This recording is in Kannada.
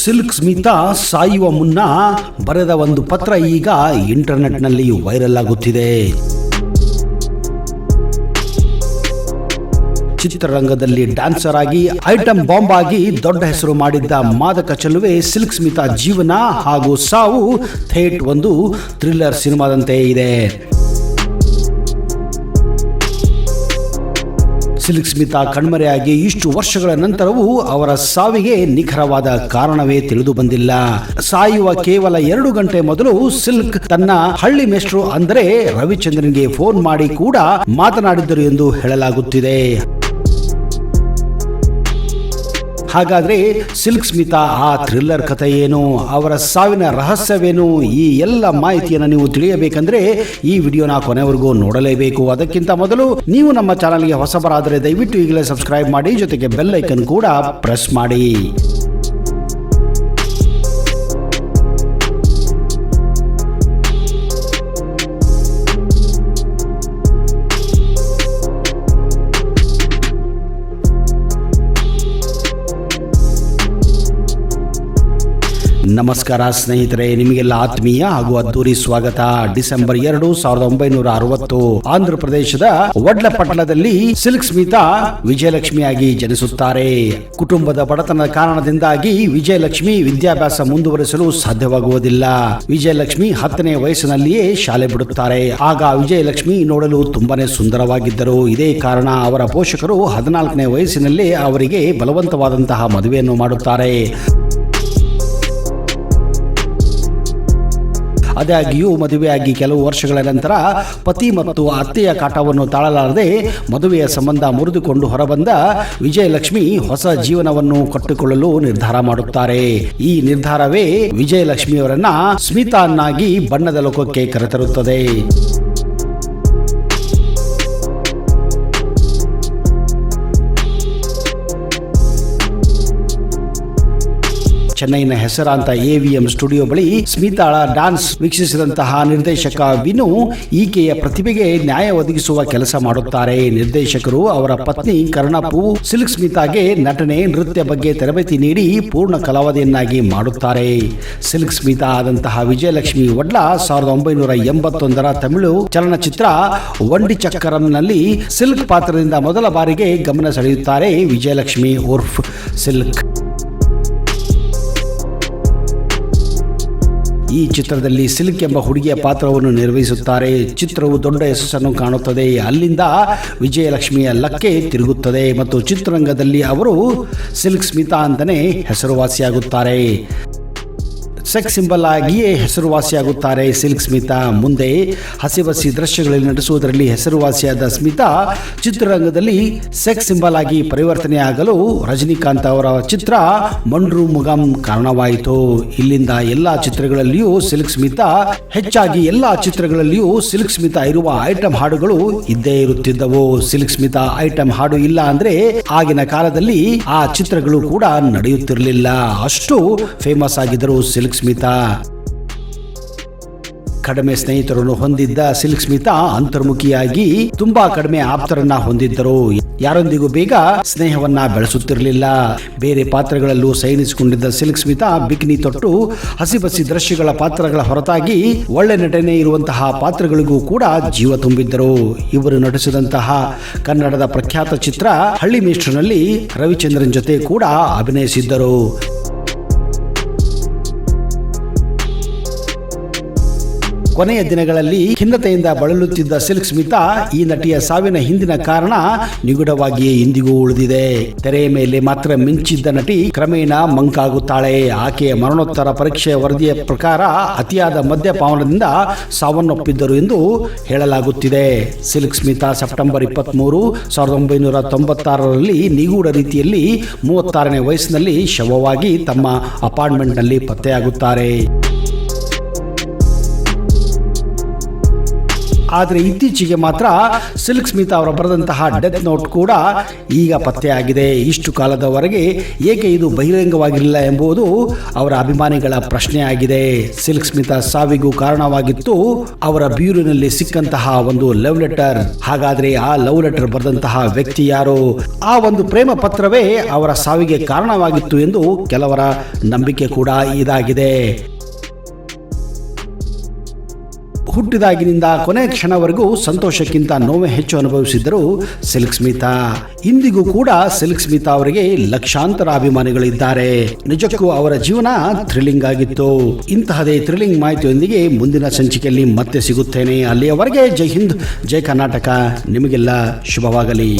ಸಿಲ್ಕ್ ಸ್ಮಿತಾ ಸಾಯುವ ಮುನ್ನ ಬರೆದ ಒಂದು ಪತ್ರ ಈಗ ಇಂಟರ್ನೆಟ್ನಲ್ಲಿ ವೈರಲ್ ಆಗುತ್ತಿದೆ. ಚಿತ್ರರಂಗದಲ್ಲಿ ಡ್ಯಾನ್ಸರ್ ಆಗಿ ಐಟಂ ಬಾಂಬ್ ಆಗಿ ದೊಡ್ಡ ಹೆಸರು ಮಾಡಿದ್ದ ಮಾದಕ ಚೆಲುವೆ ಸಿಲ್ಕ್ ಸ್ಮಿತಾ ಜೀವನ ಹಾಗೂ ಸಾವು ಥೇಟ್ ಒಂದು ಥ್ರಿಲ್ಲರ್ ಸಿನಿಮಾದಂತೆ ಇದೆ. ಸಿಲ್ಕ್ ಸ್ಮಿತಾ ಕಣ್ಮರೆಯಾಗಿ ಇಷ್ಟು ವರ್ಷಗಳ ನಂತರವೂ ಅವರ ಸಾವಿಗೆ ನಿಖರವಾದ ಕಾರಣವೇ ತಿಳಿದು ಬಂದಿಲ್ಲ. ಸಾಯುವ ಕೇವಲ 2 ಗಂಟೆ ಮೊದಲು ಸಿಲ್ಕ್ ತನ್ನ ಹಳ್ಳಿ ಮೇಷ್ಟ್ರು ಅಂದರೆ ರವಿಚಂದ್ರನ್ಗೆ ಫೋನ್ ಮಾಡಿ ಕೂಡ ಮಾತನಾಡಿದ್ದರು ಎಂದು ಹೇಳಲಾಗುತ್ತಿದೆ. ಹಾಗಾದ್ರೆ ಸಿಲ್ಕ್ ಸ್ಮಿತಾ ಆ ಥ್ರಿಲ್ಲರ್ ಕಥೆ ಏನು, ಅವರ ಸಾವಿನ ರಹಸ್ಯವೇನು, ಈ ಎಲ್ಲ ಮಾಹಿತಿಯನ್ನು ನೀವು ತಿಳಿಯಬೇಕಂದ್ರೆ ಈ ವಿಡಿಯೋನ ಕೊನೆವರೆಗೂ ನೋಡಲೇಬೇಕು. ಅದಕ್ಕಿಂತ ಮೊದಲು ನೀವು ನಮ್ಮ ಚಾನಲ್ಗೆ ಹೊಸಬರಾದರೆ ದಯವಿಟ್ಟು ಈಗಲೇ ಸಬ್ಸ್ಕ್ರೈಬ್ ಮಾಡಿ, ಜೊತೆಗೆ ಬೆಲ್ ಐಕನ್ ಕೂಡ ಪ್ರೆಸ್ ಮಾಡಿ. ನಮಸ್ಕಾರ ಸ್ನೇಹಿತರೆ, ನಿಮಗೆಲ್ಲ ಆತ್ಮೀಯ ಹಾಗೂ ಅದ್ದೂರಿ ಸ್ವಾಗತ. ಡಿಸೆಂಬರ್ 2, 1960 ಆಂಧ್ರ ಪ್ರದೇಶದ ವಡ್ಲಪಟ್ಟಣದಲ್ಲಿ ಸಿಲ್ಕ್ ಸ್ಮಿತಾ ವಿಜಯಲಕ್ಷ್ಮಿಯಾಗಿ ಜನಿಸುತ್ತಾರೆ. ಕುಟುಂಬದ ಬಡತನದ ಕಾರಣದಿಂದಾಗಿ ವಿಜಯಲಕ್ಷ್ಮಿ ವಿದ್ಯಾಭ್ಯಾಸ ಮುಂದುವರಿಸಲು ಸಾಧ್ಯವಾಗುವುದಿಲ್ಲ. ವಿಜಯಲಕ್ಷ್ಮಿ 10ನೇ ವಯಸ್ಸಿನಲ್ಲಿಯೇ ಶಾಲೆ ಬಿಡುತ್ತಾರೆ. ಆಗ ವಿಜಯಲಕ್ಷ್ಮಿ ನೋಡಲು ತುಂಬಾನೇ ಸುಂದರವಾಗಿದ್ದರು. ಇದೇ ಕಾರಣ ಅವರ ಪೋಷಕರು 14ನೇ ವಯಸ್ಸಿನಲ್ಲೇ ಅವರಿಗೆ ಬಲವಂತವಾದಂತಹ ಮದುವೆಯನ್ನು ಮಾಡುತ್ತಾರೆ. ಆದಾಗ್ಯೂ ಮದುವೆಯಾಗಿ ಕೆಲವು ವರ್ಷಗಳ ನಂತರ ಪತಿ ಮತ್ತು ಅತ್ತೆಯ ಕಾಟವನ್ನು ತಾಳಲಾರದೆ ಮದುವೆಯ ಸಂಬಂಧ ಮುರಿದುಕೊಂಡು ಹೊರಬಂದ ವಿಜಯಲಕ್ಷ್ಮಿ ಹೊಸ ಜೀವನವನ್ನು ಕಟ್ಟಿಕೊಳ್ಳಲು ನಿರ್ಧಾರ ಮಾಡುತ್ತಾರೆ. ಈ ನಿರ್ಧಾರವೇ ವಿಜಯಲಕ್ಷ್ಮಿಯವರನ್ನ ಸ್ಮಿತಾ ಅನ್ನಾಗಿ ಬಣ್ಣದ ಲೋಕಕ್ಕೆ ಕರೆತರುತ್ತದೆ. ಚೆನ್ನೈನ ಹೆಸರಾಂತ AVM ಸ್ಟುಡಿಯೋ ಬಳಿ ಸ್ಮಿತಾಳ ಡಾನ್ಸ್ ವೀಕ್ಷಿಸಿದಂತಹ ನಿರ್ದೇಶಕ ವಿನು ಈಕೆಯ ಪ್ರತಿಭೆಗೆ ನ್ಯಾಯ ಒದಗಿಸುವ ಕೆಲಸ ಮಾಡುತ್ತಾರೆ. ನಿರ್ದೇಶಕರು ಅವರ ಪತ್ನಿ ಕರ್ಣಪ್ಪು ಸಿಲ್ಕ್ ಸ್ಮಿತಾಗೆ ನಟನೆ, ನೃತ್ಯ ಬಗ್ಗೆ ತರಬೇತಿ ನೀಡಿ ಪೂರ್ಣ ಕಲಾವಿದೆಯನ್ನಾಗಿ ಮಾಡುತ್ತಾರೆ. ಸಿಲ್ಕ್ ಸ್ಮಿತಾ ಆದಂತಹ ವಿಜಯಲಕ್ಷ್ಮಿ ವಡ್ಲ 1981ರ ತಮಿಳು ಚಲನಚಿತ್ರ ವಂಡಿ ಚಕ್ಕರಂನಲ್ಲಿ ಸಿಲ್ಕ್ ಪಾತ್ರದಿಂದ ಮೊದಲ ಬಾರಿಗೆ ಗಮನ ಸೆಳೆಯುತ್ತಾರೆ. ವಿಜಯಲಕ್ಷ್ಮಿ ಉರ್ಫ್ ಸಿಲ್ಕ್. ಈ ಚಿತ್ರದಲ್ಲಿ ಸಿಲ್ಕ್ ಎಂಬ ಹುಡುಗಿಯ ಪಾತ್ರವನ್ನು ನಿರ್ವಹಿಸುತ್ತಾರೆ. ಚಿತ್ರವು ದೊಡ್ಡ ಯಶಸ್ಸನ್ನು ಕಾಣುತ್ತದೆ. ಅಲ್ಲಿಂದ ವಿಜಯಲಕ್ಷ್ಮಿಯ ಲಕ್ಕೆ ತಿರುಗುತ್ತದೆ ಮತ್ತು ಚಿತ್ರರಂಗದಲ್ಲಿ ಅವರು ಸಿಲ್ಕ್ ಸ್ಮಿತಾ ಅಂತಾನೆ ಹೆಸರುವಾಸಿಯಾಗುತ್ತಾರೆ. ಸೆಕ್ಸ್ ಸಿಂಬಲ್ ಆಗಿಯೇ ಹೆಸರುವಾಸಿಯಾಗುತ್ತಾರೆ ಸಿಲ್ಕ್ ಸ್ಮಿತಾ. ಮುಂದೆ ಹಸಿಬಸಿ ದೃಶ್ಯಗಳಲ್ಲಿ ನಟಿಸುವುದರಲ್ಲಿ ಹೆಸರುವಾಸಿಯಾದ ಸ್ಮಿತಾ ಚಿತ್ರರಂಗದಲ್ಲಿ ಸೆಕ್ಸ್ ಸಿಂಬಲ್ ಆಗಿ ಪರಿವರ್ತನೆಯಾಗಲು ರಜನಿಕಾಂತ್ ಅವರ ಚಿತ್ರ ಮಂಡ್ರು ಮುಗಂ ಕಾರಣವಾಯಿತು. ಇಲ್ಲಿಂದ ಎಲ್ಲಾ ಚಿತ್ರಗಳಲ್ಲಿಯೂ ಸಿಲ್ಕ್ ಸ್ಮಿತಾ ಹೆಚ್ಚಾಗಿ ಎಲ್ಲಾ ಚಿತ್ರಗಳಲ್ಲಿಯೂ ಸಿಲ್ಕ್ ಸ್ಮಿತಾ ಇರುವ ಐಟಂ ಹಾಡುಗಳು ಇದ್ದೇ ಇರುತ್ತಿದ್ದವು. ಸಿಲ್ಕ್ ಸ್ಮಿತಾ ಐಟಂ ಹಾಡು ಇಲ್ಲ ಅಂದ್ರೆ ಆಗಿನ ಕಾಲದಲ್ಲಿ ಆ ಚಿತ್ರಗಳು ಕೂಡ ನಡೆಯುತ್ತಿರಲಿಲ್ಲ. ಅಷ್ಟು ಫೇಮಸ್ ಆಗಿದ್ದರು ಸಿಲ್ಕ್ ಸ್ಮಿತಾ. ಕಡಿಮೆ ಸ್ನೇಹಿತರನ್ನು ಹೊಂದಿದ್ದ ಸಿಲ್ಕ್ ಸ್ಮಿತಾ ಅಂತರ್ಮುಖಿಯಾಗಿ ತುಂಬಾ ಕಡಿಮೆ ಆಪ್ತರನ್ನ ಹೊಂದಿದ್ದರು. ಯಾರೊಂದಿಗೂ ಬೇಗ ಸ್ನೇಹವನ್ನ ಬೆಳೆಸುತ್ತಿರಲಿಲ್ಲ. ಬೇರೆ ಪಾತ್ರಗಳಲ್ಲೂ ಸೈನಿಸಿಕೊಂಡಿದ್ದ ಸಿಲ್ಕ್ ಸ್ಮಿತಾ ಬಿಕಿನಿ ತೊಟ್ಟು ಹಸಿಬಸಿ ದೃಶ್ಯಗಳ ಪಾತ್ರಗಳ ಹೊರತಾಗಿ ಒಳ್ಳೆ ನಟನೆ ಇರುವಂತಹ ಪಾತ್ರಗಳಿಗೂ ಕೂಡ ಜೀವ ತುಂಬಿದ್ದರು. ಇವರು ನಟಿಸಿದಂತಹ ಕನ್ನಡದ ಪ್ರಖ್ಯಾತ ಚಿತ್ರ ಹಳ್ಳಿ ಮೇಷ್ಟ್ರನಲ್ಲಿ ರವಿಚಂದ್ರನ್ ಜೊತೆ ಕೂಡ ಅಭಿನಯಿಸಿದ್ದರು. ಕೊನೆಯ ದಿನಗಳಲ್ಲಿ ಖಿನ್ನತೆಯಿಂದ ಬಳಲುತ್ತಿದ್ದ ಸಿಲ್ಕ್ ಸ್ಮಿತಾ ಈ ನಟಿಯ ಸಾವಿನ ಹಿಂದಿನ ಕಾರಣ ನಿಗೂಢವಾಗಿಯೇ ಇಂದಿಗೂ ಉಳಿದಿದೆ. ತೆರೆಯ ಮೇಲೆ ಮಾತ್ರ ಮಿಂಚಿದ್ದ ನಟಿ ಕ್ರಮೇಣ ಮಂಕಾಗುತ್ತಾಳೆ. ಆಕೆಯ ಮರಣೋತ್ತರ ಪರೀಕ್ಷೆಯ ವರದಿಯ ಪ್ರಕಾರ ಅತಿಯಾದ ಮದ್ಯಪಾನದಿಂದ ಸಾವನ್ನಪ್ಪಿದ್ದರು ಎಂದು ಹೇಳಲಾಗುತ್ತಿದೆ. ಸಿಲ್ಕ್ ಸ್ಮಿತಾ ಸೆಪ್ಟೆಂಬರ್ 23, 1996ರಲ್ಲಿ ನಿಗೂಢ ರೀತಿಯಲ್ಲಿ 36ನೇ ವಯಸ್ಸಿನಲ್ಲಿ ಶವವಾಗಿ ತಮ್ಮ ಅಪಾರ್ಟ್ಮೆಂಟ್ನಲ್ಲಿ ಪತ್ತೆಯಾಗುತ್ತಾರೆ. ಆದರೆ ಇತ್ತೀಚೆಗೆ ಮಾತ್ರ ಸಿಲ್ಕ್ ಸ್ಮಿತಾ ಅವರು ಬರೆದಂತಹ ಡೆತ್ ನೋಟ್ ಕೂಡ ಈಗ ಪತ್ತೆಯಾಗಿದೆ. ಇಷ್ಟು ಕಾಲದವರೆಗೆ ಏಕೆ ಇದು ಬಹಿರಂಗವಾಗಿರಲಿಲ್ಲ ಎಂಬುದು ಅವರ ಅಭಿಮಾನಿಗಳ ಪ್ರಶ್ನೆಯಾಗಿದೆ. ಸಿಲ್ಕ್ ಸ್ಮಿತಾ ಸಾವಿಗೂ ಕಾರಣವಾಗಿತ್ತು ಅವರ ಬ್ಯೂರಿನಲ್ಲಿ ಸಿಕ್ಕಂತಹ ಒಂದು ಲವ್ ಲೆಟರ್. ಹಾಗಾದ್ರೆ ಆ ಲವ್ ಲೆಟರ್ ಬರೆದಂತಹ ವ್ಯಕ್ತಿ ಯಾರು? ಆ ಒಂದು ಪ್ರೇಮ ಪತ್ರವೇ ಅವರ ಸಾವಿಗೆ ಕಾರಣವಾಗಿತ್ತು ಎಂದು ಕೆಲವರ ನಂಬಿಕೆ ಕೂಡ ಇದಾಗಿದೆ. ಹುಟ್ಟಿದಾಗಿನಿಂದ ಕೊನೆ ಕ್ಷಣವರೆಗೂ ಸಂತೋಷಕ್ಕಿಂತ ನೋವೇ ಹೆಚ್ಚು ಅನುಭವಿಸಿದ್ದರು ಸಿಲ್ಕ್ ಸ್ಮಿತಾ. ಇಂದಿಗೂ ಕೂಡ ಸಿಲ್ಕ್ ಸ್ಮಿತಾ ಅವರಿಗೆ ಲಕ್ಷಾಂತರ ಅಭಿಮಾನಿಗಳಿದ್ದಾರೆ. ನಿಜಕ್ಕೂ ಅವರ ಜೀವನ ಥ್ರಿಲ್ಲಿಂಗ್ ಆಗಿತ್ತು. ಇಂತಹದೇ ಥ್ರಿಲ್ಲಿಂಗ್ ಮಾಹಿತಿಯೊಂದಿಗೆ ಮುಂದಿನ ಸಂಚಿಕೆಯಲ್ಲಿ ಮತ್ತೆ ಸಿಗುತ್ತೇನೆ. ಅಲ್ಲಿಯವರೆಗೆ ಜೈ ಹಿಂದ್, ಜೈ ಕರ್ನಾಟಕ. ನಿಮಗೆಲ್ಲ ಶುಭವಾಗಲಿ.